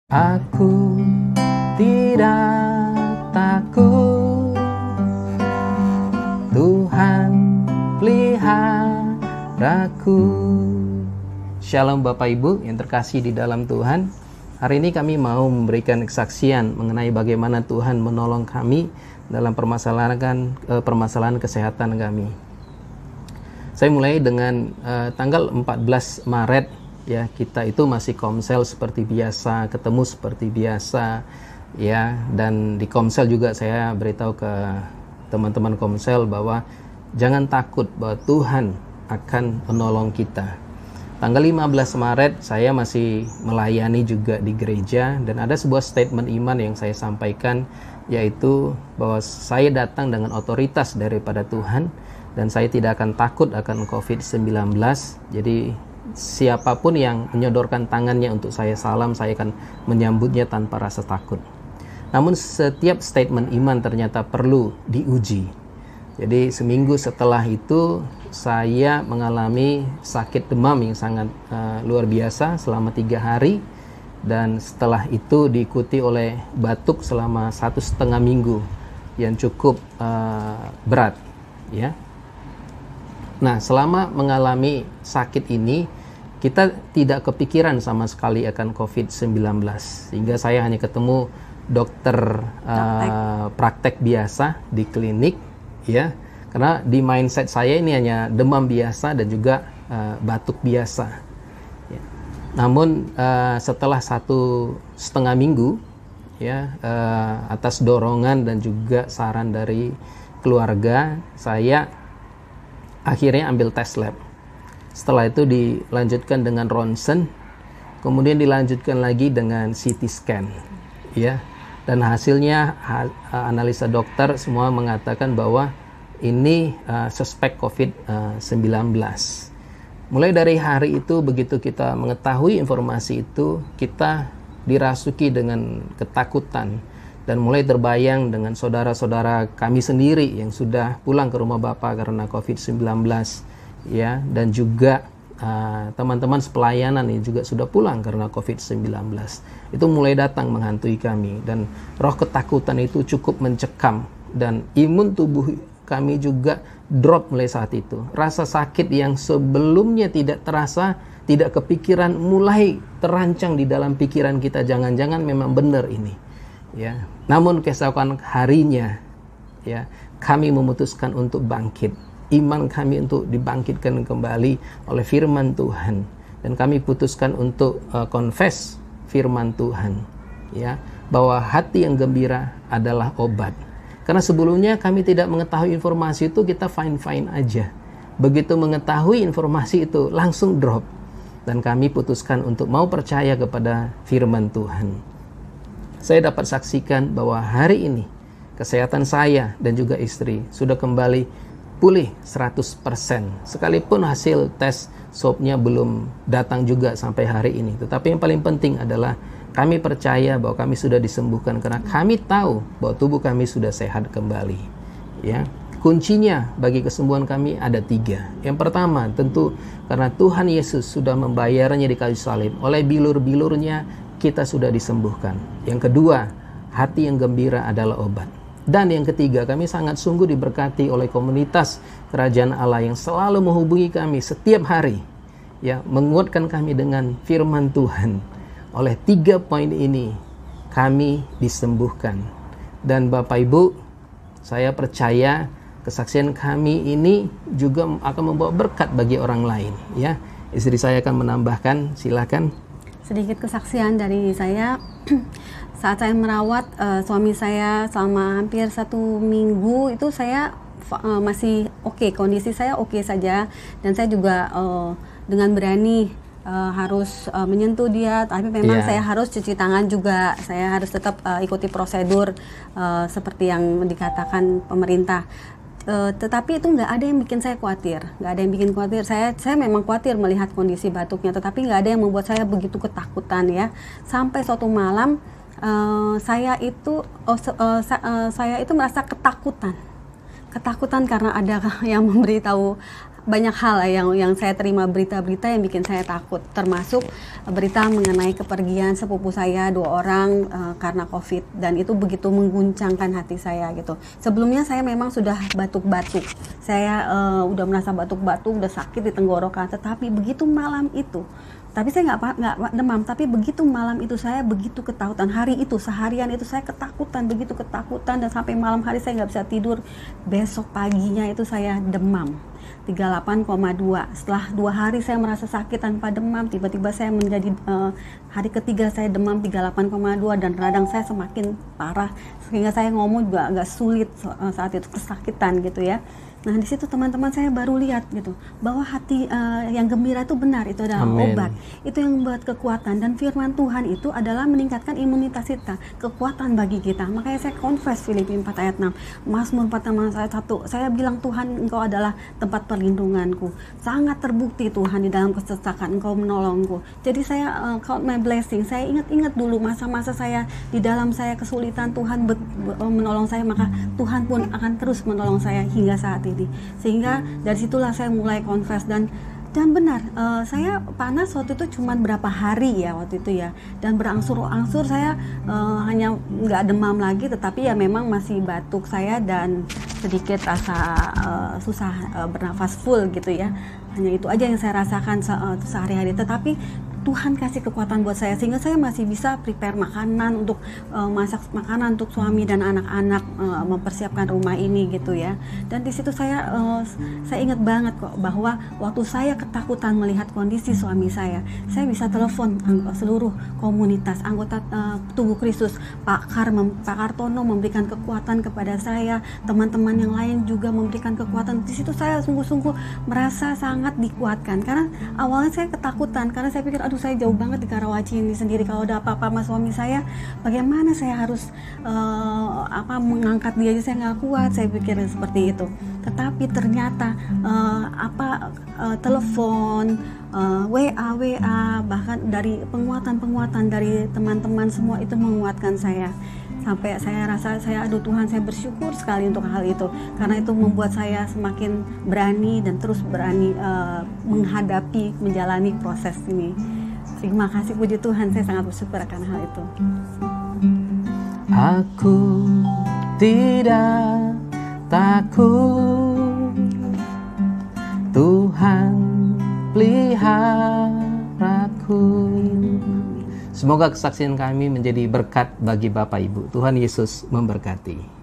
Aku tidak takut, Tuhan peliharaku. Shalom Bapak Ibu yang terkasih di dalam Tuhan. Hari ini kami mau memberikan kesaksian mengenai bagaimana Tuhan menolong kami dalam permasalahan kesehatan kami. Saya mulai dengan tanggal 14 Maret. Ya, kita itu masih komsel seperti biasa, ketemu seperti biasa, ya. Dan di komsel juga saya beritahu ke teman-teman komsel bahwa jangan takut bahwa Tuhan akan menolong kita. Tanggal 15 Maret saya masih melayani juga di gereja, dan ada sebuah statement iman yang saya sampaikan, yaitu bahwa saya datang dengan otoritas daripada Tuhan dan saya tidak akan takut akan COVID-19. Jadi siapapun yang menyodorkan tangannya untuk saya salam, saya akan menyambutnya tanpa rasa takut. Namun setiap statement iman ternyata perlu diuji. Jadi seminggu setelah itu saya mengalami sakit demam yang sangat luar biasa selama 3 hari. Dan setelah itu diikuti oleh batuk selama 1,5 minggu yang cukup berat, ya. Nah, selama mengalami sakit ini kita tidak kepikiran sama sekali akan COVID-19, sehingga saya hanya ketemu dokter praktek biasa di klinik, ya, karena di mindset saya ini hanya demam biasa dan juga batuk biasa, ya. Namun setelah 1,5 minggu, ya, atas dorongan dan juga saran dari keluarga, saya akhirnya ambil tes lab. Setelah itu dilanjutkan dengan ronsen, kemudian dilanjutkan lagi dengan CT scan, ya. Dan hasilnya analisa dokter semua mengatakan bahwa ini suspek COVID-19. Mulai dari hari itu, begitu kita mengetahui informasi itu, kita dirasuki dengan ketakutan dan mulai terbayang dengan saudara-saudara kami sendiri yang sudah pulang ke rumah Bapak karena COVID-19. Ya, dan juga teman-teman sepelayanan yang juga sudah pulang karena COVID-19. Itu mulai datang menghantui kami, dan roh ketakutan itu cukup mencekam, dan imun tubuh kami juga drop mulai saat itu. Rasa sakit yang sebelumnya tidak terasa, tidak kepikiran, mulai terancang di dalam pikiran kita, jangan-jangan memang benar ini, ya. Namun keesokan harinya, ya, kami memutuskan untuk bangkit. Iman kami untuk dibangkitkan kembali oleh firman Tuhan, dan kami putuskan untuk confess firman Tuhan, ya, bahwa hati yang gembira adalah obat. Karena sebelumnya kami tidak mengetahui informasi itu, kita fine-fine aja. Begitu mengetahui informasi itu langsung drop, dan kami putuskan untuk mau percaya kepada firman Tuhan. Saya dapat saksikan bahwa hari ini kesehatan saya dan juga istri sudah kembali pulih 100%, sekalipun hasil tes swabnya belum datang juga sampai hari ini. Tetapi yang paling penting adalah kami percaya bahwa kami sudah disembuhkan, karena kami tahu bahwa tubuh kami sudah sehat kembali, ya. Kuncinya bagi kesembuhan kami ada 3. Yang pertama, tentu karena Tuhan Yesus sudah membayarnya di kayu salib. Oleh bilur-bilurnya kita sudah disembuhkan. Yang kedua, hati yang gembira adalah obat. Dan yang ketiga, kami sangat sungguh diberkati oleh komunitas Kerajaan Allah yang selalu menghubungi kami setiap hari, ya, menguatkan kami dengan firman Tuhan. Oleh 3 poin ini kami disembuhkan. Dan Bapak Ibu, saya percaya kesaksian kami ini juga akan membawa berkat bagi orang lain, ya. Istri saya akan menambahkan, silakan. Sedikit kesaksian dari saya. Saat saya merawat suami saya selama hampir 1 minggu itu, saya masih oke, kondisi saya oke saja, dan saya juga dengan berani harus menyentuh dia, tapi memang saya harus cuci tangan juga, saya harus tetap ikuti prosedur seperti yang dikatakan pemerintah. Tetapi itu nggak ada yang bikin saya khawatir, nggak ada yang bikin khawatir. Saya memang khawatir melihat kondisi batuknya, tetapi nggak ada yang membuat saya begitu ketakutan, ya. Sampai suatu malam saya itu merasa ketakutan karena ada yang memberitahu banyak hal yang saya terima, berita-berita yang bikin saya takut, termasuk berita mengenai kepergian sepupu saya 2 orang karena COVID, dan itu begitu mengguncangkan hati saya gitu. Sebelumnya saya memang sudah batuk-batuk, saya udah merasa batuk-batuk, udah sakit di tenggorokan, tetapi begitu malam itu, tapi saya nggak demam, tapi begitu malam itu saya begitu ketakutan. Hari itu seharian itu saya ketakutan, begitu ketakutan, dan sampai malam hari saya nggak bisa tidur. Besok paginya itu saya demam 38,2. Setelah 2 hari saya merasa sakit tanpa demam, tiba-tiba saya menjadi hari ketiga saya demam 38,2, dan radang saya semakin parah sehingga saya ngomong juga agak sulit saat itu, kesakitan gitu ya. Nah, di situ teman-teman saya baru lihat gitu bahwa hati yang gembira itu benar, itu adalah obat, itu yang membuat kekuatan, dan firman Tuhan itu adalah meningkatkan imunitas kita, kekuatan bagi kita. Makanya saya confess Filipi 4 ayat 6, Mazmur 4 ayat 1, saya bilang Tuhan Engkau adalah tempat perlindunganku, sangat terbukti Tuhan di dalam kesesakan Engkau menolongku. Jadi saya count my blessing, saya ingat-ingat dulu masa-masa saya di dalam saya kesulitan, Tuhan menolong saya, maka Tuhan pun akan terus menolong saya hingga saat ini. Sehingga dari situlah saya mulai confess, dan benar, saya panas waktu itu cuma berapa hari ya waktu itu ya, dan berangsur-angsur saya hanya nggak demam lagi, tetapi ya memang masih batuk saya dan sedikit rasa susah bernafas full gitu ya. Hanya itu aja yang saya rasakan sehari-hari, tetapi Tuhan kasih kekuatan buat saya sehingga saya masih bisa prepare makanan untuk masak makanan untuk suami dan anak-anak, mempersiapkan rumah ini gitu ya. Dan di situ saya ingat banget kok bahwa waktu saya ketakutan melihat kondisi suami saya bisa telepon seluruh komunitas anggota tubuh Kristus. Pak Kartono memberikan kekuatan kepada saya, teman-teman yang lain juga memberikan kekuatan. Di situ saya sungguh-sungguh merasa sangat dikuatkan, karena awalnya saya ketakutan karena saya pikir aduh saya jauh banget di Karawaci ini sendiri, kalau ada apa-apa sama suami saya bagaimana saya harus mengangkat dia aja saya nggak kuat, saya pikir seperti itu. Tetapi ternyata telepon, WA, bahkan dari penguatan dari teman-teman semua itu menguatkan saya. Sampai saya rasa aduh Tuhan, saya bersyukur sekali untuk hal itu, karena itu membuat saya semakin berani dan terus berani menjalani proses ini. Terima kasih, puji Tuhan, saya sangat bersyukur akan hal itu. Aku tidak takut, Tuhan peliharaku. Semoga kesaksian kami menjadi berkat bagi Bapak Ibu. Tuhan Yesus memberkati.